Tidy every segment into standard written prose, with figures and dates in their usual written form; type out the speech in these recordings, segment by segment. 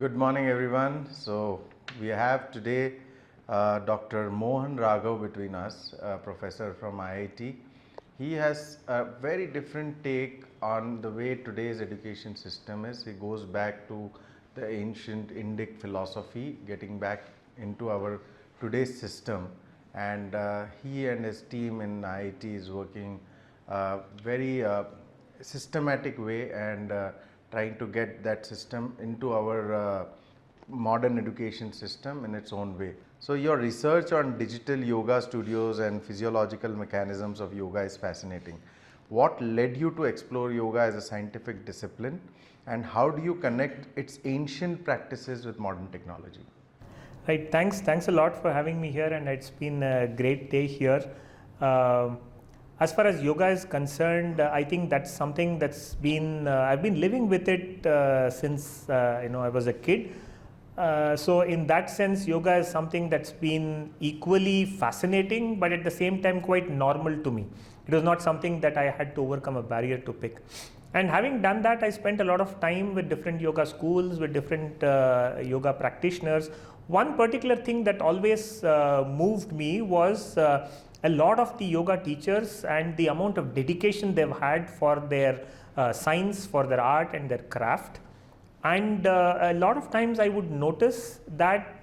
Good morning, everyone. So we have today Dr. Mohan Raghav between us, a professor from IIT. He has a very different take on the way today's education system is. He goes back to the ancient Indic philosophy, getting back into our today's system, and he and his team in IIT is working very systematic way and trying to get that system into our modern education system in its own way. So your research on digital yoga studios and physiological mechanisms of yoga is fascinating. What led you to explore yoga as a scientific discipline, and how do you connect its ancient practices with modern technology? Right, thanks a lot for having me here, and it's been a great day here. As far as yoga is concerned, I think that's something that's been I've been living with it since I was a kid. So in that sense, yoga is something that's been equally fascinating, but at the same time quite normal to me. It was not something that I had to overcome a barrier to pick. And having done that, I spent a lot of time with different yoga schools, with different yoga practitioners. One particular thing that always moved me was a lot of the yoga teachers and the amount of dedication they've had for their science, for their art and their craft. And a lot of times I would notice that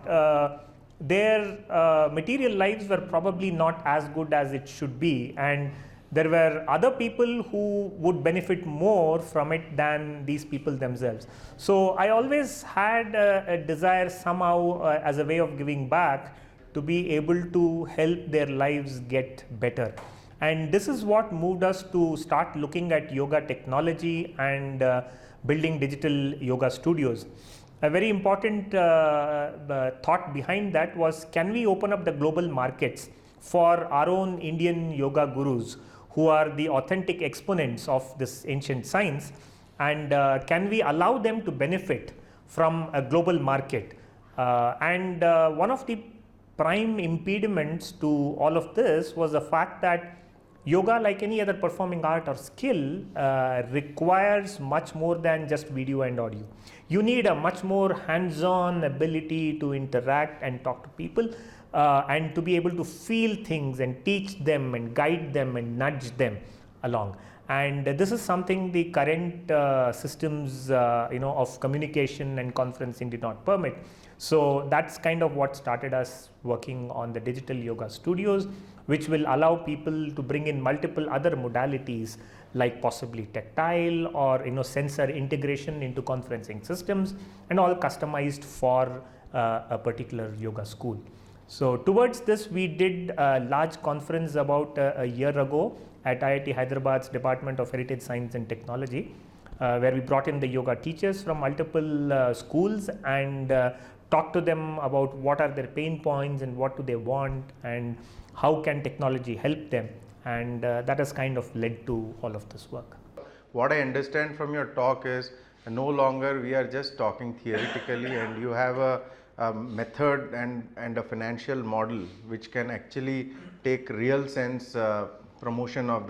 their material lives were probably not as good as it should be, and there were other people who would benefit more from it than these people themselves. So I always had a desire somehow as a way of giving back to be able to help their lives get better. And this is what moved us to start looking at yoga technology and building digital yoga studios. A very important thought behind that was, can we open up the global markets for our own Indian yoga gurus who are the authentic exponents of this ancient science, and can we allow them to benefit from a global market? One of the prime impediments to all of this was the fact that yoga, like any other performing art or skill, requires much more than just video and audio. You need a much more hands-on ability to interact and talk to people, and to be able to feel things and teach them and guide them and nudge them along. And this is something the current systems of communication and conferencing did not permit. So that's kind of what started us working on the digital yoga studios, which will allow people to bring in multiple other modalities, like possibly tactile or sensor integration into conferencing systems, and all customized for a particular yoga school. So towards this, we did a large conference about a year ago at IIT Hyderabad's Department of Heritage Science and Technology, where we brought in the yoga teachers from multiple schools and talked to them about what are their pain points and what do they want and how can technology help them. And that has kind of led to all of this work. What I understand from your talk is no longer we are just talking theoretically, and you have a method and a financial model which can actually take real sense promotion of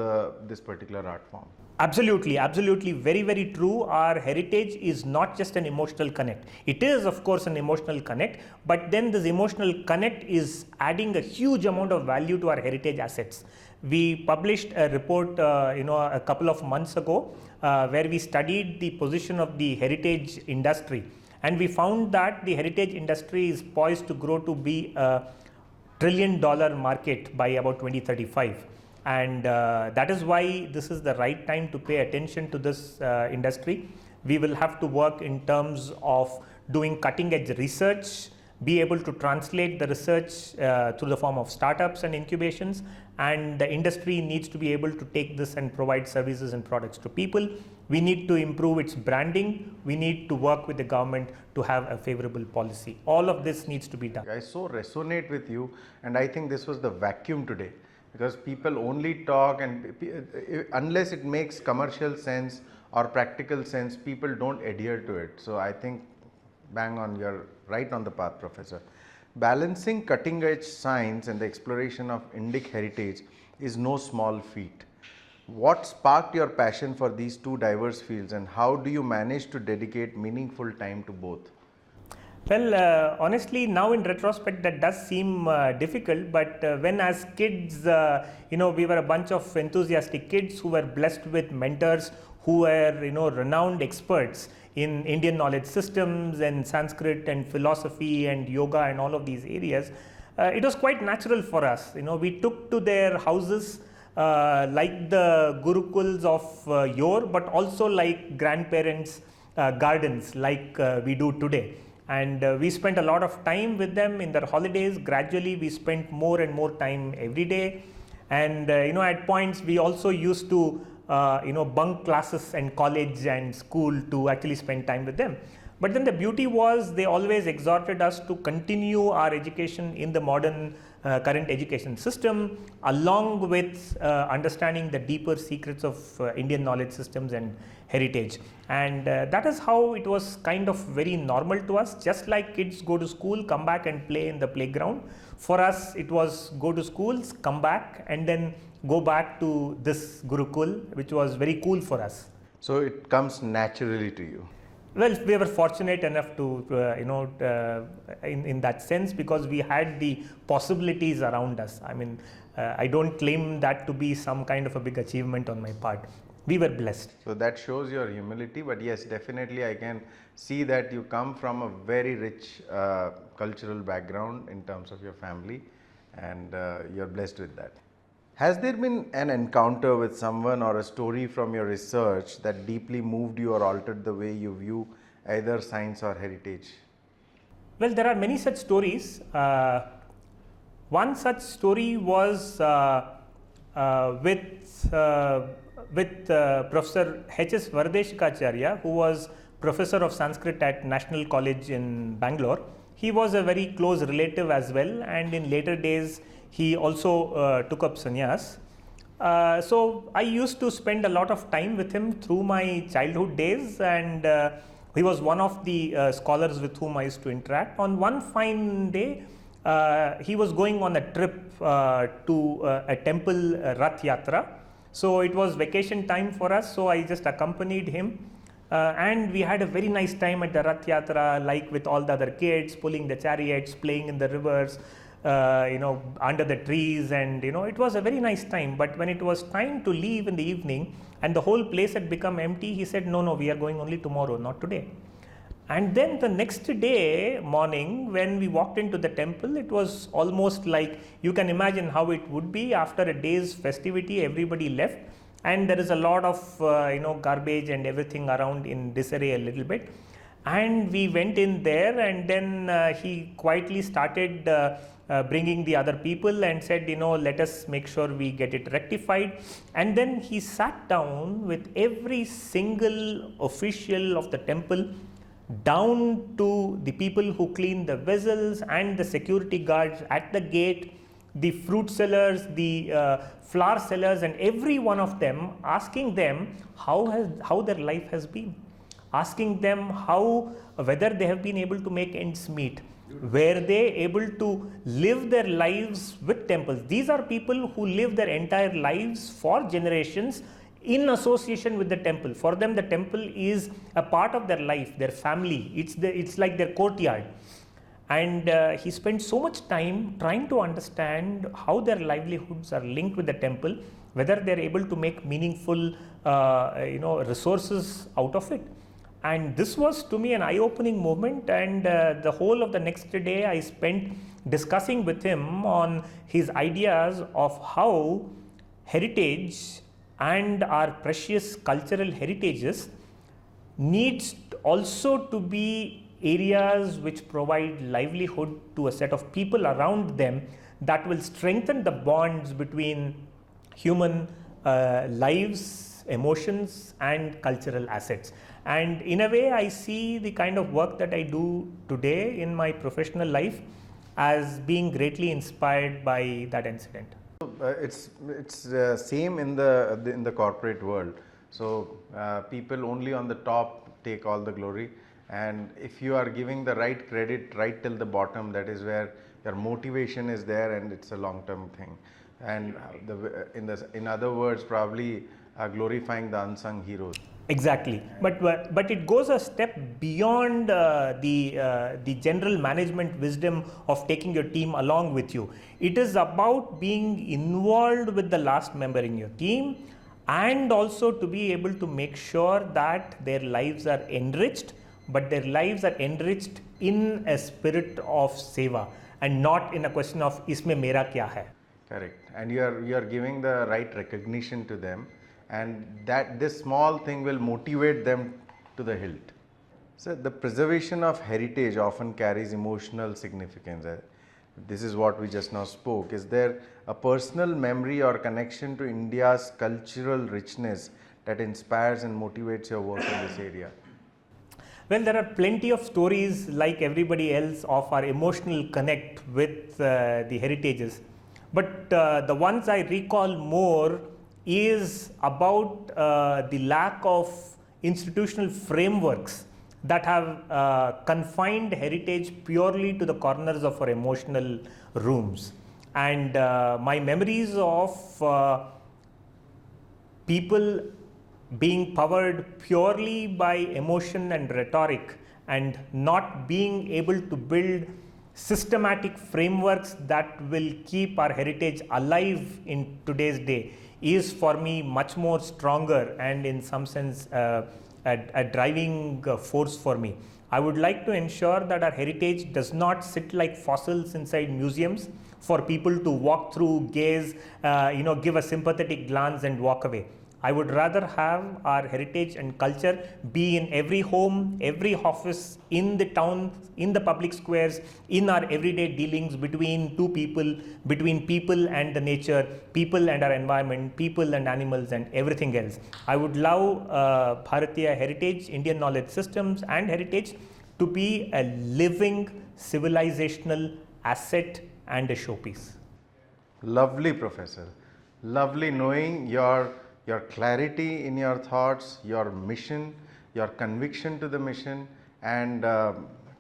this particular art form. Absolutely, absolutely, very, very true. Our heritage is not just an emotional connect. It is, of course, an emotional connect, but then this emotional connect is adding a huge amount of value to our heritage assets. We published a report, a couple of months ago, where we studied the position of the heritage industry, and we found that the heritage industry is poised to grow to be a $1 trillion market by about 2035. And that is why this is the right time to pay attention to this industry. We will have to work in terms of doing cutting edge research, be able to translate the research through the form of startups and incubations, and the industry needs to be able to take this and provide services and products to people. We need to improve its branding. We need to work with the government to have a favorable policy. All of this needs to be done. I so resonate with you, and I think this was the vacuum today, because people only talk, and unless it makes commercial sense or practical sense, people don't adhere to it. So I think bang on, you're right on the path, Professor. Balancing cutting edge science and the exploration of Indic heritage is no small feat. What sparked your passion for these two diverse fields, and how do you manage to dedicate meaningful time to both? Well, honestly, now in retrospect, that does seem difficult. But when as kids, we were a bunch of enthusiastic kids who were blessed with mentors who were, renowned experts in Indian knowledge systems and Sanskrit and philosophy and yoga and all of these areas. It was quite natural for us. We took to their houses like the gurukuls of yore, but also like grandparents' gardens, like we do today. And we spent a lot of time with them in their holidays. Gradually we spent more and more time every day, and at points we also used to bunk classes and college and school to actually spend time with them. But then the beauty was they always exhorted us to continue our education in the modern current education system, along with understanding the deeper secrets of Indian knowledge systems and heritage. And that is how it was kind of very normal to us. Just like kids go to school, come back and play in the playground, for us it was go to schools, come back, and then go back to this Gurukul, which was very cool for us. So it comes naturally to you. Well, we were fortunate enough to, in that sense, because we had the possibilities around us. I mean, I don't claim that to be some kind of a big achievement on my part. We were blessed. So that shows your humility, but yes, definitely I can see that you come from a very rich cultural background in terms of your family, and you're blessed with that. Has there been an encounter with someone or a story from your research that deeply moved you or altered the way you view either science or heritage? Well, there are many such stories. One such story was with Professor H.S. Vardeshikacharya, who was professor of Sanskrit at National College in Bangalore. He was a very close relative as well, and in later days he also took up sannyas. So I used to spend a lot of time with him through my childhood days, and he was one of the scholars with whom I used to interact. On one fine day, he was going on a trip to a temple Rath Yatra. So it was vacation time for us, so I just accompanied him. And we had a very nice time at the Rath Yatra, like with all the other kids, pulling the chariots, playing in the rivers, under the trees, and it was a very nice time. But when it was time to leave in the evening and the whole place had become empty, he said, no, we are going only tomorrow, not today. And then the next day morning, when we walked into the temple, it was almost like, you can imagine how it would be after a day's festivity. Everybody left, and there is a lot of garbage and everything around in disarray a little bit. And we went in there, and then he quietly started bringing the other people and said, let us make sure we get it rectified. And then he sat down with every single official of the temple, down to the people who clean the vessels and the security guards at the gate, the fruit sellers, the flower sellers, and every one of them, asking them how their life has been, asking them whether they have been able to make ends meet. Were they able to live their lives with temples? These are people who live their entire lives for generations in association with the temple. For them, the temple is a part of their life, their family. It's like their courtyard. And he spent so much time trying to understand how their livelihoods are linked with the temple, whether they're able to make meaningful resources out of it. And this was to me an eye-opening moment, and the whole of the next day I spent discussing with him on his ideas of how heritage and our precious cultural heritages needs also to be areas which provide livelihood to a set of people around them, that will strengthen the bonds between human lives, emotions, and cultural assets. And in a way, I see the kind of work that I do today in my professional life as being greatly inspired by that incident. It's same in the corporate world. So people only on the top take all the glory, and if you are giving the right credit right till the bottom, that is where your motivation is there, and it's a long-term thing. And in other words, probably glorifying the unsung heroes. Exactly, but it goes a step beyond the general management wisdom of taking your team along with you. It is about being involved with the last member in your team, and also to be able to make sure that their lives are enriched, but their lives are enriched in a spirit of seva and not in a question of isme mera kya hai. Correct. And you are giving the right recognition to them, and that this small thing will motivate them to the hilt. So the preservation of heritage often carries emotional significance. This is what we just now spoke. Is there a personal memory or connection to India's cultural richness that inspires and motivates your work in this area? Well, there are plenty of stories, like everybody else, of our emotional connect with the heritages. But the ones I recall more is about the lack of institutional frameworks that have confined heritage purely to the corners of our emotional rooms. And my memories of people being powered purely by emotion and rhetoric, and not being able to build systematic frameworks that will keep our heritage alive in today's day, is for me much more stronger and in some sense a driving force for me. I would like to ensure that our heritage does not sit like fossils inside museums for people to walk through, gaze, give a sympathetic glance and walk away. I would rather have our heritage and culture be in every home, every office, in the town, in the public squares, in our everyday dealings between two people, between people and the nature, people and our environment, people and animals and everything else. I would love Bharatiya heritage, Indian knowledge systems and heritage to be a living civilizational asset and a showpiece. Lovely, Professor. Lovely knowing your clarity in your thoughts, your mission, your conviction to the mission, and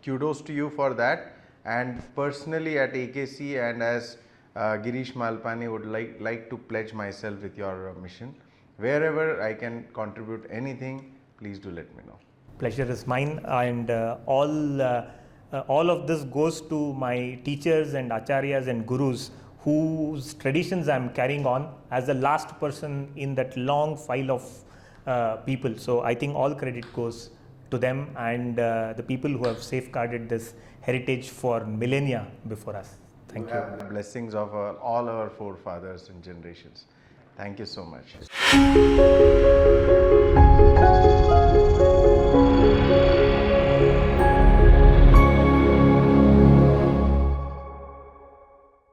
kudos to you for that. And personally at AKC and as Girish Mallpani would like to pledge myself with your mission. Wherever I can contribute anything, please do let me know. Pleasure is mine, and all of this goes to my teachers and acharyas and gurus whose traditions I am carrying on as the last person in that long file of people. So I think all credit goes to them and the people who have safeguarded this heritage for millennia before us. Thank you. Blessings of all our forefathers and generations. Thank you so much.